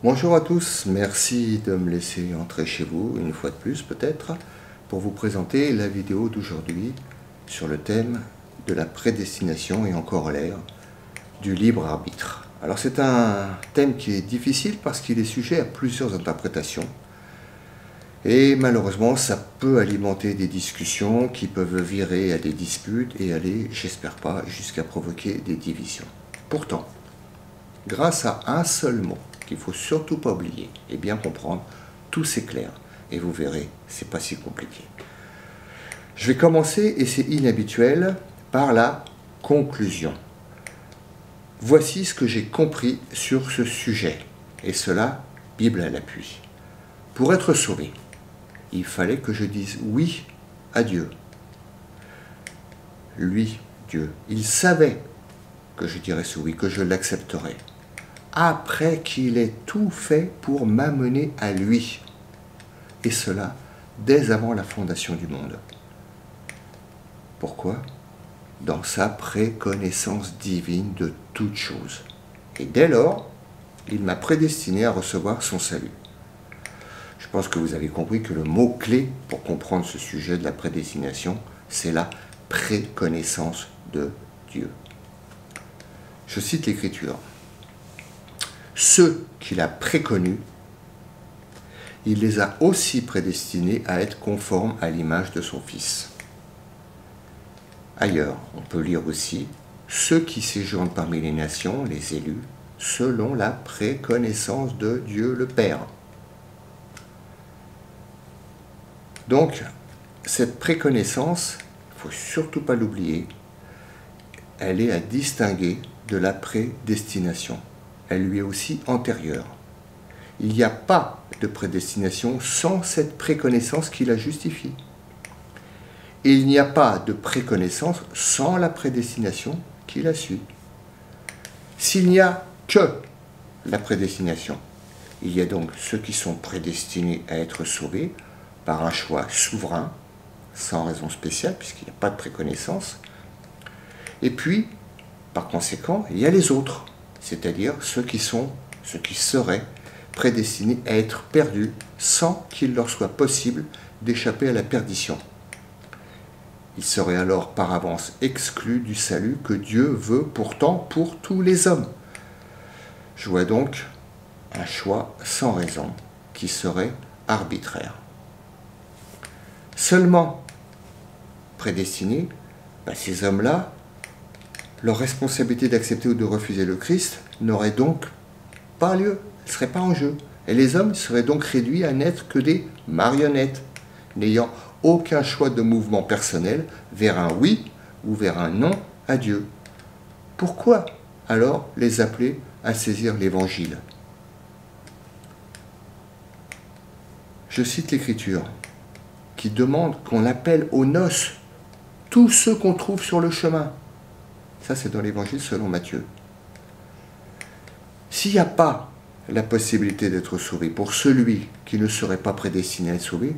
Bonjour à tous, merci de me laisser entrer chez vous, une fois de plus peut-être, pour vous présenter la vidéo d'aujourd'hui sur le thème de la prédestination et en corollaire du libre arbitre. Alors c'est un thème qui est difficile parce qu'il est sujet à plusieurs interprétations et malheureusement ça peut alimenter des discussions qui peuvent virer à des disputes et aller, j'espère pas, jusqu'à provoquer des divisions. Pourtant, grâce à un seul mot qu'il ne faut surtout pas oublier et bien comprendre, tout s'éclaire et vous verrez, c'est pas si compliqué. Je vais commencer, et c'est inhabituel, par la conclusion. Voici ce que j'ai compris sur ce sujet, et cela, Bible à l'appui. Pour être sauvé, il fallait que je dise oui à Dieu. Lui, Dieu, il savait que je dirais ce oui, que je l'accepterais, après qu'il ait tout fait pour m'amener à lui, et cela dès avant la fondation du monde. Pourquoi? Dans sa préconnaissance divine de toutes choses. Et dès lors, il m'a prédestiné à recevoir son salut. Je pense que vous avez compris que le mot-clé pour comprendre ce sujet de la prédestination, c'est la préconnaissance de Dieu. Je cite l'Écriture. Ceux qu'il a préconnus, il les a aussi prédestinés à être conformes à l'image de son Fils. Ailleurs, on peut lire aussi ceux qui séjournent parmi les nations, les élus, selon la préconnaissance de Dieu le Père. Donc, cette préconnaissance, il ne faut surtout pas l'oublier, elle est à distinguer de la prédestination. Elle lui est aussi antérieure. Il n'y a pas de prédestination sans cette préconnaissance qui la justifie. Et il n'y a pas de préconnaissance sans la prédestination qui la suit. S'il n'y a que la prédestination, il y a donc ceux qui sont prédestinés à être sauvés par un choix souverain, sans raison spéciale, puisqu'il n'y a pas de préconnaissance. Et puis, par conséquent, il y a les autres, c'est-à-dire ceux qui seraient prédestinés à être perdus sans qu'il leur soit possible d'échapper à la perdition. Ils seraient alors par avance exclus du salut que Dieu veut pourtant pour tous les hommes. Je vois donc un choix sans raison qui serait arbitraire. Seulement prédestinés, ces hommes-là, leur responsabilité d'accepter ou de refuser le Christ n'aurait donc pas lieu, elle ne serait pas en jeu. Et les hommes seraient donc réduits à n'être que des marionnettes, n'ayant aucun choix de mouvement personnel vers un oui ou vers un non à Dieu. Pourquoi alors les appeler à saisir l'Évangile? Je cite l'Écriture qui demande qu'on appelle aux noces tous ceux qu'on trouve sur le chemin. Ça, c'est dans l'Évangile selon Matthieu. S'il n'y a pas la possibilité d'être sauvé pour celui qui ne serait pas prédestiné à être sauvé,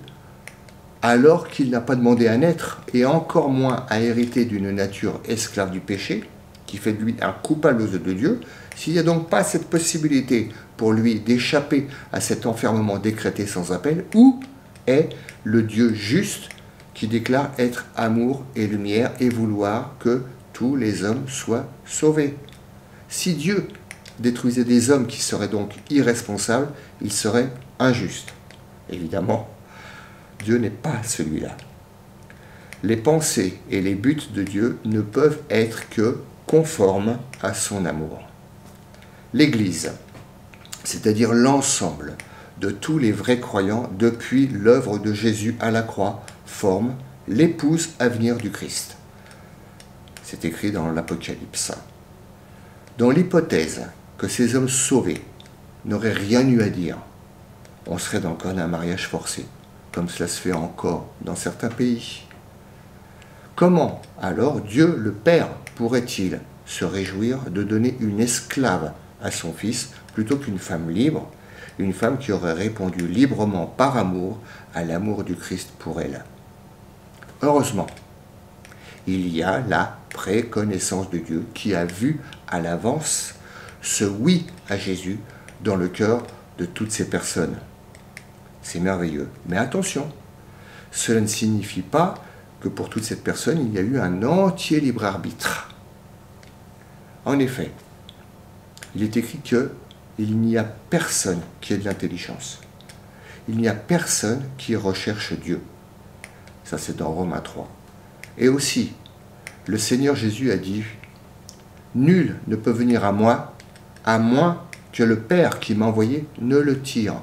alors qu'il n'a pas demandé à naître, et encore moins à hériter d'une nature esclave du péché, qui fait de lui un coupable aux yeux de Dieu, s'il n'y a donc pas cette possibilité pour lui d'échapper à cet enfermement décrété sans appel, où est le Dieu juste qui déclare être amour et lumière et vouloir que tous les hommes soient sauvés? Si Dieu détruisait des hommes qui seraient donc irresponsables, il serait injuste. Évidemment, Dieu n'est pas celui-là. Les pensées et les buts de Dieu ne peuvent être que conformes à son amour. L'Église, c'est-à-dire l'ensemble de tous les vrais croyants depuis l'œuvre de Jésus à la croix, forme l'épouse à venir du Christ. C'est écrit dans l'Apocalypse. Dans l'hypothèse que ces hommes sauvés n'auraient rien eu à dire, on serait dans le cas d'un mariage forcé, comme cela se fait encore dans certains pays. Comment alors Dieu le Père pourrait-il se réjouir de donner une esclave à son fils plutôt qu'une femme libre, une femme qui aurait répondu librement par amour à l'amour du Christ pour elle? Heureusement, il y a la préconnaissance de Dieu qui a vu à l'avance ce oui à Jésus dans le cœur de toutes ces personnes. C'est merveilleux. Mais attention, cela ne signifie pas que pour toute cette personne, il y a eu un entier libre arbitre. En effet, il est écrit qu'il n'y a personne qui ait de l'intelligence. Il n'y a personne qui recherche Dieu. Ça, c'est dans Romains 3. Et aussi, le Seigneur Jésus a dit « Nul ne peut venir à moi, à moins que le Père qui m'a envoyé ne le tire.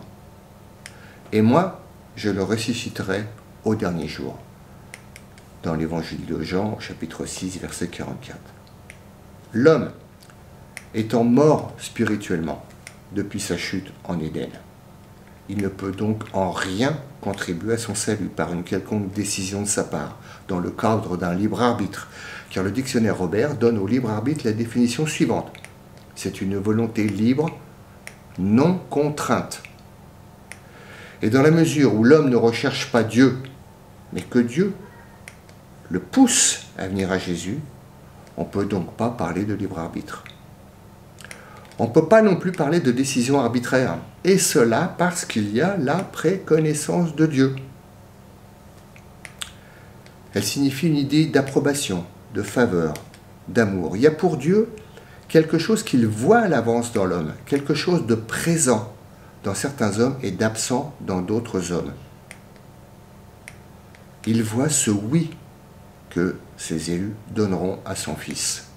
Et moi, je le ressusciterai au dernier jour. » Dans l'évangile de Jean, chapitre 6, verset 44. L'homme étant mort spirituellement depuis sa chute en Éden, il ne peut donc en rien contribuer à son salut par une quelconque décision de sa part, dans le cadre d'un libre arbitre, car le dictionnaire Robert donne au libre arbitre la définition suivante. C'est une volonté libre, non contrainte. Et dans la mesure où l'homme ne recherche pas Dieu, mais que Dieu le pousse à venir à Jésus, on ne peut donc pas parler de libre arbitre. On ne peut pas non plus parler de décision arbitraire, et cela parce qu'il y a la préconnaissance de Dieu. Elle signifie une idée d'approbation, de faveur, d'amour. Il y a pour Dieu quelque chose qu'il voit à l'avance dans l'homme, quelque chose de présent dans certains hommes et d'absent dans d'autres hommes. Il voit ce oui que ses élus donneront à son Fils.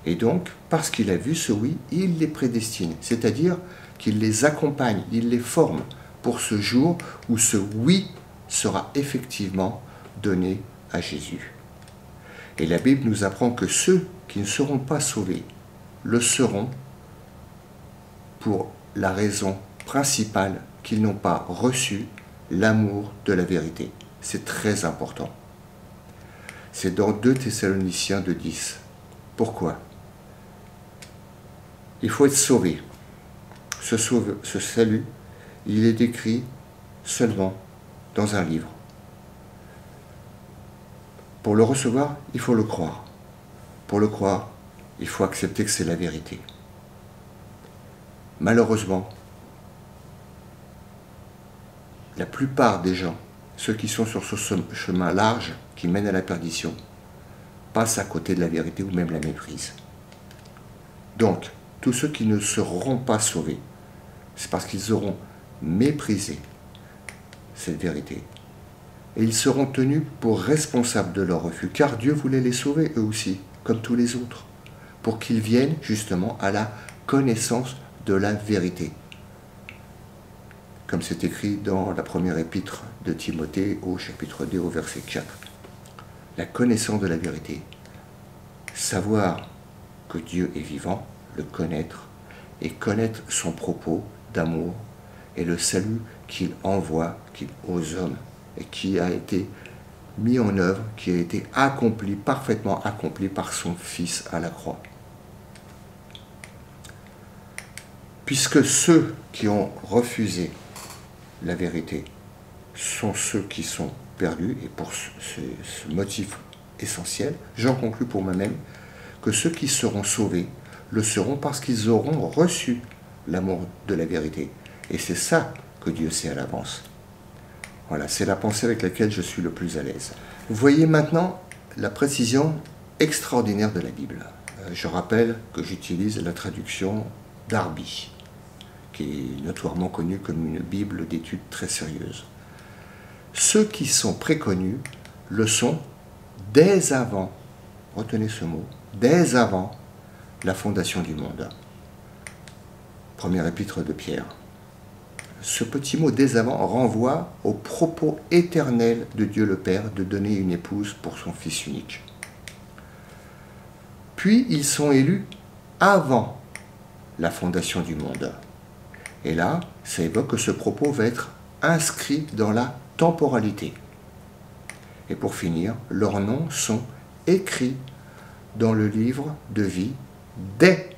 Et donc, parce qu'il a vu ce oui, il les prédestine, c'est-à-dire qu'il les accompagne, il les forme pour ce jour où ce oui sera effectivement donné à Jésus. Et la Bible nous apprend que ceux qui ne seront pas sauvés le seront pour la raison principale qu'ils n'ont pas reçu l'amour de la vérité. C'est très important. C'est dans 2 Thessaloniciens 2,10. Pourquoi ? Il faut être sauvé. Ce salut, il est décrit seulement dans un livre. Pour le recevoir, il faut le croire. Pour le croire, il faut accepter que c'est la vérité. Malheureusement, la plupart des gens, ceux qui sont sur ce chemin large qui mène à la perdition, passent à côté de la vérité ou même la méprisent. Donc, tous ceux qui ne seront pas sauvés, c'est parce qu'ils auront méprisé cette vérité. Et ils seront tenus pour responsables de leur refus, car Dieu voulait les sauver eux aussi, comme tous les autres, pour qu'ils viennent justement à la connaissance de la vérité. Comme c'est écrit dans la première épître de Timothée au chapitre 2 au verset 4. La connaissance de la vérité. Savoir que Dieu est vivant, le connaître, et connaître son propos d'amour et le salut qu'il envoie aux hommes et qui a été mis en œuvre, qui a été accompli, parfaitement accompli par son Fils à la croix. Puisque ceux qui ont refusé la vérité sont ceux qui sont perdus, et pour ce motif essentiel, j'en conclus pour moi-même que ceux qui seront sauvés le seront parce qu'ils auront reçu l'amour de la vérité. Et c'est ça que Dieu sait à l'avance. Voilà, c'est la pensée avec laquelle je suis le plus à l'aise. Vous voyez maintenant la précision extraordinaire de la Bible. Je rappelle que j'utilise la traduction Darby, qui est notoirement connue comme une Bible d'études très sérieuse. Ceux qui sont préconnus le sont dès avant, retenez ce mot, dès avant la fondation du monde. Première épître de Pierre. Ce petit mot dès avant renvoie au propos éternel de Dieu le Père de donner une épouse pour son Fils unique. Puis ils sont élus avant la fondation du monde. Et là, ça évoque que ce propos va être inscrit dans la temporalité. Et pour finir, leurs noms sont écrits dans le livre de vie dès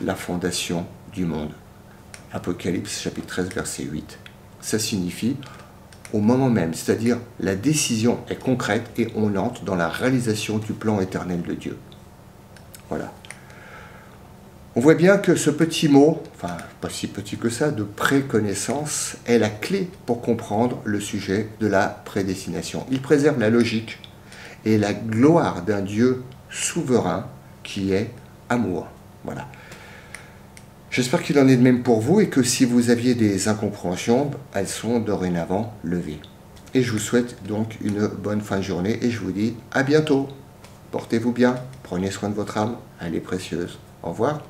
la fondation du monde. Apocalypse chapitre 13 verset 8. Ça signifie au moment même, c'est-à-dire la décision est concrète et on entre dans la réalisation du plan éternel de Dieu. Voilà. On voit bien que ce petit mot, enfin pas si petit que ça, de préconnaissance, est la clé pour comprendre le sujet de la prédestination. Il préserve la logique et la gloire d'un Dieu souverain qui est amour. Voilà. J'espère qu'il en est de même pour vous et que si vous aviez des incompréhensions, elles sont dorénavant levées. Et je vous souhaite donc une bonne fin de journée et je vous dis à bientôt. Portez-vous bien, prenez soin de votre âme, elle est précieuse. Au revoir.